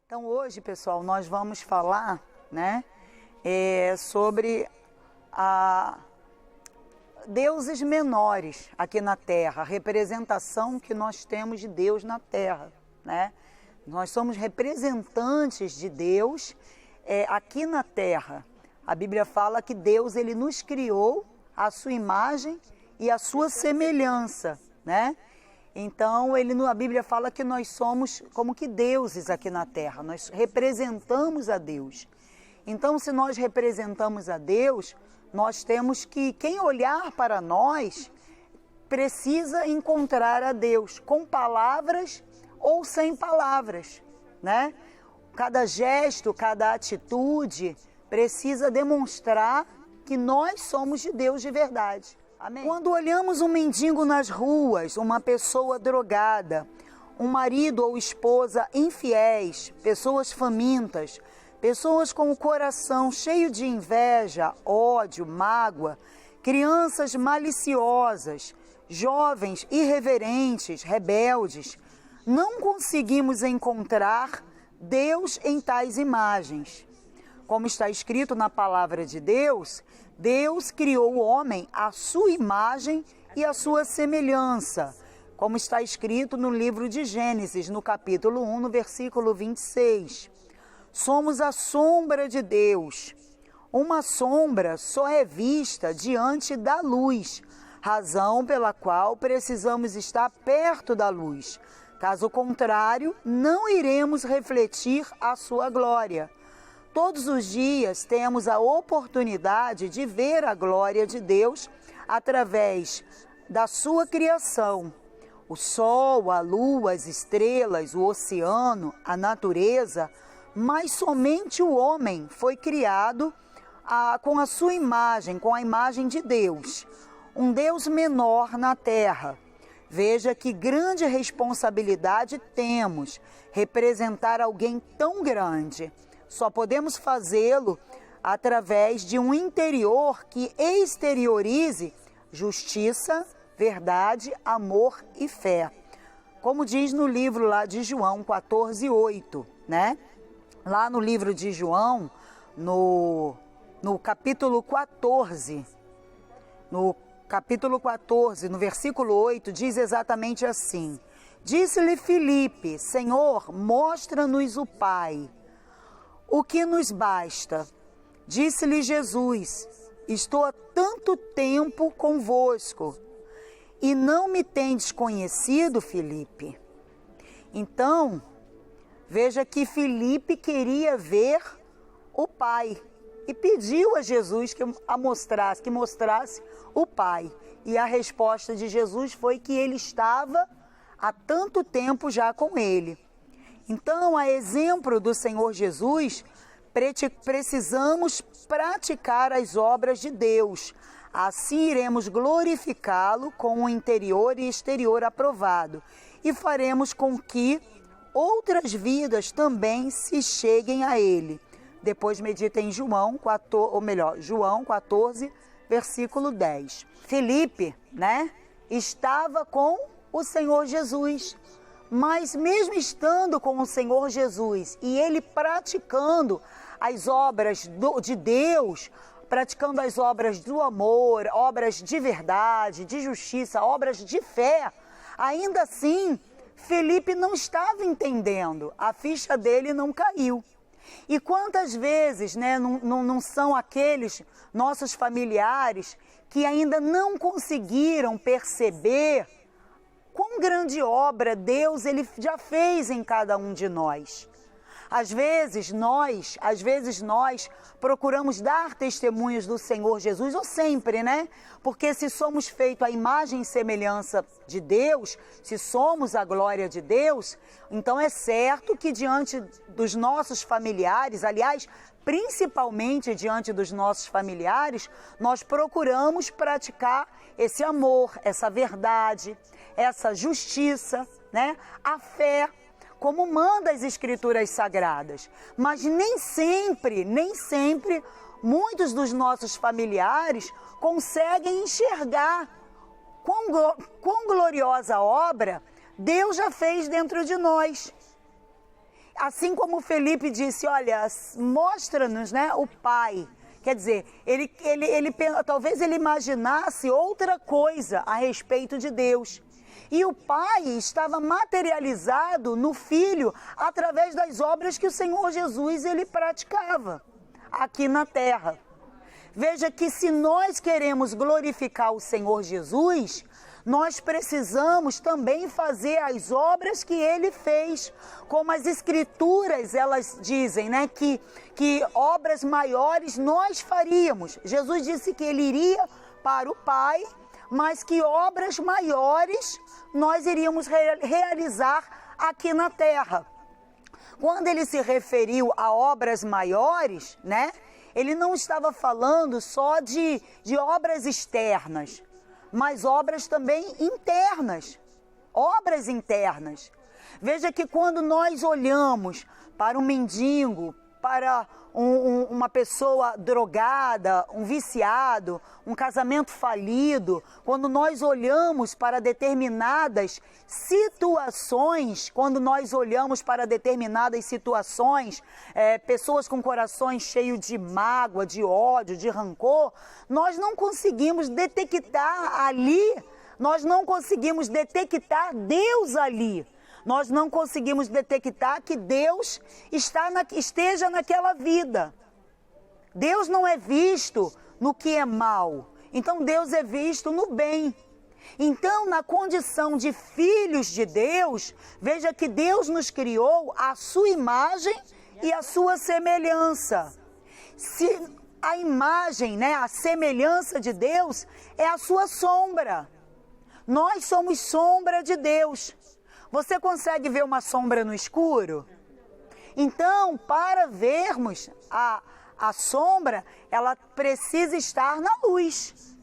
Então hoje, pessoal, nós vamos falar, sobre deuses menores aqui na Terra, a representação que nós temos de Deus na Terra, Nós somos representantes de Deus aqui na Terra. A Bíblia fala que Deus ele nos criou à sua imagem e à sua semelhança, Então, a Bíblia fala que nós somos como que deuses aqui na Terra, nós representamos a Deus. Então, se nós representamos a Deus, nós temos que, quem olhar para nós, precisa encontrar a Deus, com palavras ou sem palavras, Cada gesto, cada atitude precisa demonstrar que nós somos de Deus de verdade. Amém? Quando olhamos um mendigo nas ruas, uma pessoa drogada, um marido ou esposa infiéis, pessoas famintas, pessoas com o coração cheio de inveja, ódio, mágoa, crianças maliciosas, jovens irreverentes, rebeldes, não conseguimos encontrar Deus em tais imagens. Como está escrito na palavra de Deus, Deus criou o homem à sua imagem e à sua semelhança, como está escrito no livro de Gênesis, no capítulo 1, no versículo 26. Somos a sombra de Deus. Uma sombra só é vista diante da luz, razão pela qual precisamos estar perto da luz. Caso contrário, não iremos refletir a sua glória. Todos os dias temos a oportunidade de ver a glória de Deus através da sua criação. O sol, a lua, as estrelas, o oceano, a natureza, mas somente o homem foi criado com a sua imagem, com a imagem de Deus. Um Deus menor na terra. Veja que grande responsabilidade temos representar alguém tão grande. Só podemos fazê-lo através de um interior que exteriorize justiça, verdade, amor e fé. Como diz no livro lá de João 14:8, Lá no livro de João, no capítulo 14, no versículo 8, diz exatamente assim: Disse-lhe Filipe, Senhor, mostra-nos o Pai. O que nos basta? Disse-lhe Jesus, estou há tanto tempo convosco, e não me tendes conhecido, Filipe? Então, veja que Filipe queria ver o Pai, e pediu a Jesus que mostrasse o Pai. E a resposta de Jesus foi que ele estava há tanto tempo já com ele. Então, a exemplo do Senhor Jesus, precisamos praticar as obras de Deus. Assim iremos glorificá-lo com o interior e exterior aprovado. E faremos com que outras vidas também se cheguem a Ele. Depois medita em João 14, versículo 10. Filipe, estava com o Senhor Jesus. Mas mesmo estando com o Senhor Jesus e ele praticando as obras de Deus, praticando as obras do amor, obras de verdade, de justiça, obras de fé, ainda assim, Filipe não estava entendendo, a ficha dele não caiu. E quantas vezes não são aqueles nossos familiares que ainda não conseguiram perceber quão grande obra Deus ele já fez em cada um de nós. Às vezes nós procuramos dar testemunhos do Senhor Jesus, ou sempre, Porque se somos feitos à imagem e semelhança de Deus, se somos a glória de Deus, então é certo que diante dos nossos familiares, aliás, principalmente diante dos nossos familiares, nós procuramos praticar esse amor, essa verdade, essa justiça, a fé, como manda as Escrituras Sagradas. Mas nem sempre, muitos dos nossos familiares conseguem enxergar quão gloriosa obra Deus já fez dentro de nós. assim como Felipe disse, olha, mostra-nos, né, o Pai. Quer dizer, talvez ele imaginasse outra coisa a respeito de Deus. E o Pai estava materializado no Filho através das obras que o Senhor Jesus ele praticava aqui na terra. Veja que se nós queremos glorificar o Senhor Jesus, nós precisamos também fazer as obras que ele fez, como as Escrituras, elas dizem, né, que obras maiores nós faríamos. Jesus disse que ele iria para o Pai, mas que obras maiores nós iríamos realizar aqui na terra. Quando ele se referiu a obras maiores, né, ele não estava falando só de obras externas, mas obras também internas, obras internas. Veja que quando nós olhamos para um mendigo, para uma pessoa drogada, um viciado, um casamento falido, quando nós olhamos para determinadas situações, pessoas com corações cheios de mágoa, de ódio, de rancor, nós não conseguimos detectar ali, nós não conseguimos detectar Deus ali. Nós não conseguimos detectar que Deus esteja naquela vida. Deus não é visto no que é mal. Então Deus é visto no bem. Então, na condição de filhos de Deus, veja que Deus nos criou à sua imagem e à sua semelhança. Se a imagem, né, a semelhança de Deus é a sua sombra. Nós somos sombra de Deus. Você consegue ver uma sombra no escuro? Então, para vermos a sombra, ela precisa estar na luz.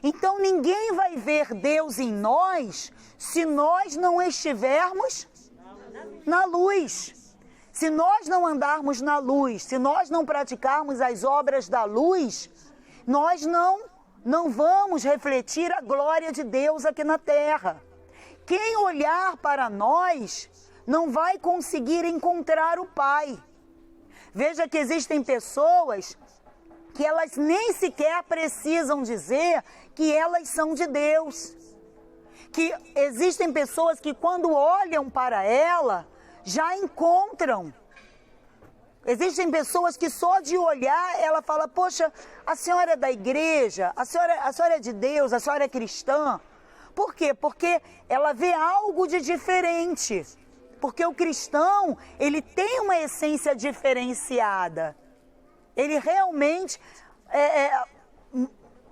Então, ninguém vai ver Deus em nós se nós não estivermos na luz. Se nós não andarmos na luz, se nós não praticarmos as obras da luz, nós não vamos refletir a glória de Deus aqui na terra. Quem olhar para nós não vai conseguir encontrar o Pai. Veja que existem pessoas que elas nem sequer precisam dizer que elas são de Deus. Que existem pessoas que quando olham para ela, já encontram. Existem pessoas que só de olhar, ela fala, poxa, a senhora é da igreja, a senhora é de Deus, a senhora é cristã. Por quê? Porque ela vê algo de diferente. Porque o cristão, ele tem uma essência diferenciada. Ele realmente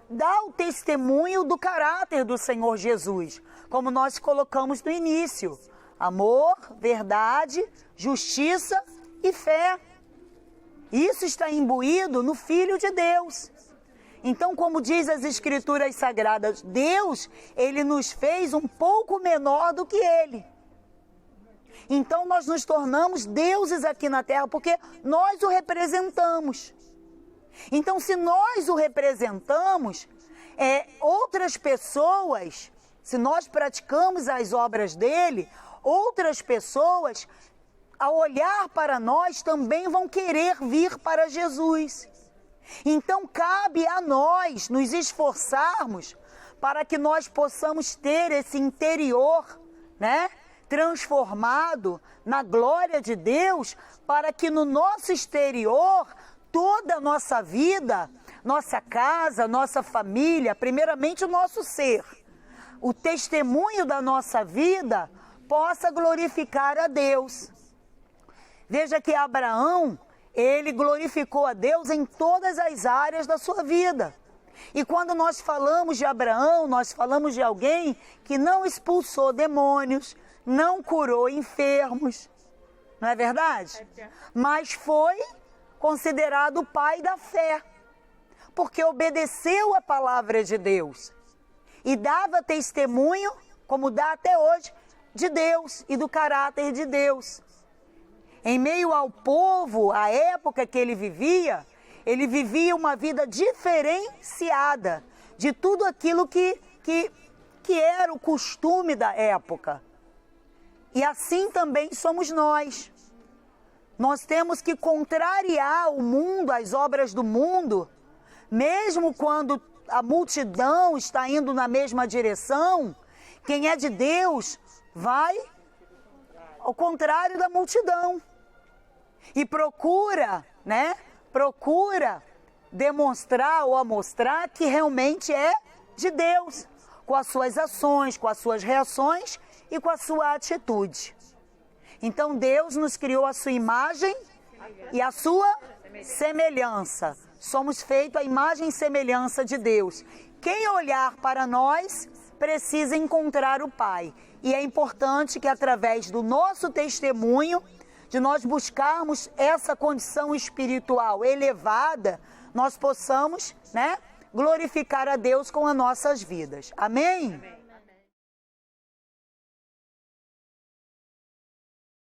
dá o testemunho do caráter do Senhor Jesus, como nós colocamos no início. Amor, verdade, justiça e fé. Isso está imbuído no Filho de Deus. Então, como diz as Escrituras Sagradas, Deus, Ele nos fez um pouco menor do que Ele. Então, nós nos tornamos deuses aqui na terra, porque nós o representamos. Então, se nós o representamos, outras pessoas, se nós praticamos as obras dele, outras pessoas, ao olhar para nós, também vão querer vir para Jesus. Então, cabe a nós nos esforçarmos para que nós possamos ter esse interior, né, transformado na glória de Deus, para que no nosso exterior, toda a nossa vida, nossa casa, nossa família, primeiramente o nosso ser, o testemunho da nossa vida possa glorificar a Deus. Veja que Abraão, ele glorificou a Deus em todas as áreas da sua vida. E quando nós falamos de Abraão, nós falamos de alguém que não expulsou demônios, não curou enfermos, não é verdade? Mas foi considerado o pai da fé, porque obedeceu a palavra de Deus e dava testemunho, como dá até hoje, de Deus e do caráter de Deus. Em meio ao povo, à época que ele vivia uma vida diferenciada de tudo aquilo que era o costume da época. E assim também somos nós. Nós temos que contrariar o mundo, as obras do mundo, mesmo quando a multidão está indo na mesma direção. Quem é de Deus vai ao contrário da multidão e procura demonstrar ou mostrar que realmente é de Deus, com as suas ações, com as suas reações e com a sua atitude. Então Deus nos criou a sua imagem e a sua semelhança. Somos feitos à imagem e semelhança de Deus. Quem olhar para nós precisa encontrar o Pai. E é importante que através do nosso testemunho, de nós buscarmos essa condição espiritual elevada, nós possamos, glorificar a Deus com as nossas vidas. Amém?